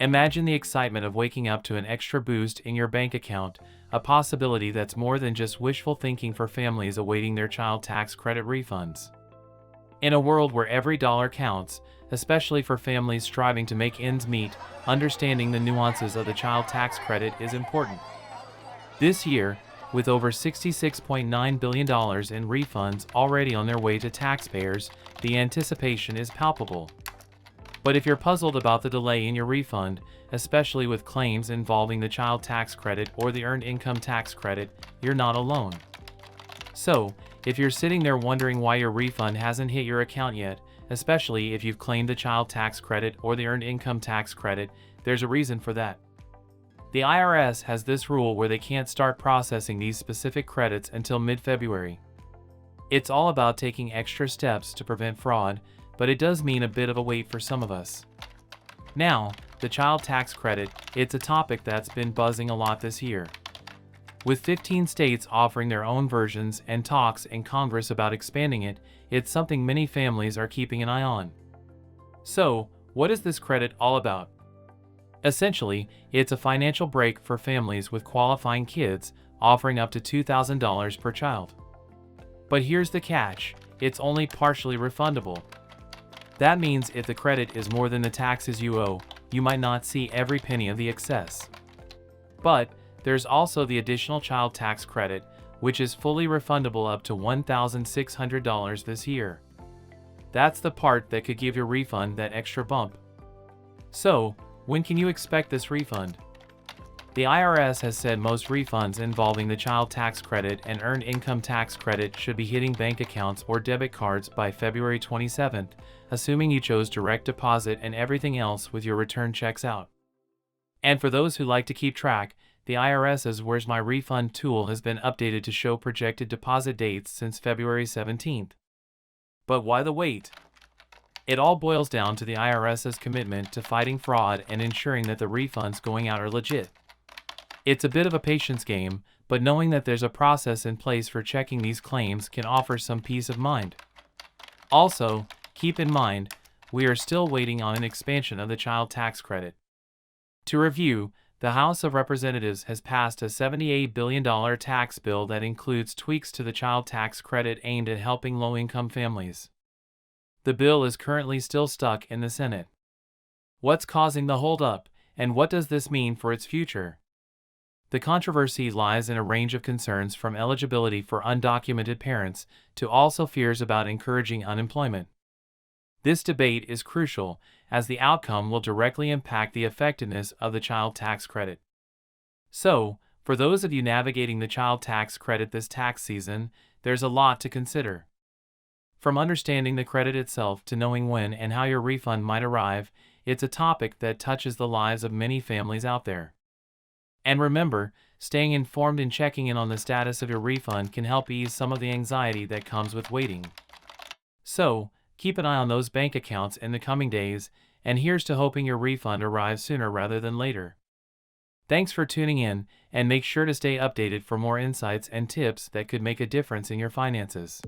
Imagine the excitement of waking up to an extra boost in your bank account, a possibility that's more than just wishful thinking for families awaiting their child tax credit refunds. In a world where every dollar counts, especially for families striving to make ends meet, understanding the nuances of the child tax credit is important. This year, with over $66.9 billion in refunds already on their way to taxpayers, the anticipation is palpable. But if you're puzzled about the delay in your refund, especially with claims involving the child tax credit or the earned income tax credit, you're not alone. So, if you're sitting there wondering why your refund hasn't hit your account yet, especially if you've claimed the child tax credit or the earned income tax credit, there's a reason for that. The IRS has this rule where they can't start processing these specific credits until mid-February. It's all about taking extra steps to prevent fraud, but it does mean a bit of a wait for some of us. Now, the child tax credit, it's a topic that's been buzzing a lot this year. With 15 states offering their own versions and talks in Congress about expanding it, it's something many families are keeping an eye on. So, what is this credit all about? Essentially, it's a financial break for families with qualifying kids, offering up to $2,000 per child. But here's the catch, it's only partially refundable. That means if the credit is more than the taxes you owe, you might not see every penny of the excess. But there's also the additional child tax credit, which is fully refundable up to $1,600 this year. That's the part that could give your refund that extra bump. So, when can you expect this refund? The IRS has said most refunds involving the child tax credit and earned income tax credit should be hitting bank accounts or debit cards by February 27th, assuming you chose direct deposit and everything else with your return checks out. And for those who like to keep track, the IRS's Where's My Refund tool has been updated to show projected deposit dates since February 17th. But why the wait? It all boils down to the IRS's commitment to fighting fraud and ensuring that the refunds going out are legit. It's a bit of a patience game, but knowing that there's a process in place for checking these claims can offer some peace of mind. Also, keep in mind, we are still waiting on an expansion of the child tax credit. To review, the House of Representatives has passed a $78 billion tax bill that includes tweaks to the child tax credit aimed at helping low-income families. The bill is currently still stuck in the Senate. What's causing the holdup, and what does this mean for its future? The controversy lies in a range of concerns from eligibility for undocumented parents to also fears about encouraging unemployment. This debate is crucial, as the outcome will directly impact the effectiveness of the child tax credit. So, for those of you navigating the child tax credit this tax season, there's a lot to consider. From understanding the credit itself to knowing when and how your refund might arrive, it's a topic that touches the lives of many families out there. And remember, staying informed and checking in on the status of your refund can help ease some of the anxiety that comes with waiting. So, keep an eye on those bank accounts in the coming days, and here's to hoping your refund arrives sooner rather than later. Thanks for tuning in, and make sure to stay updated for more insights and tips that could make a difference in your finances.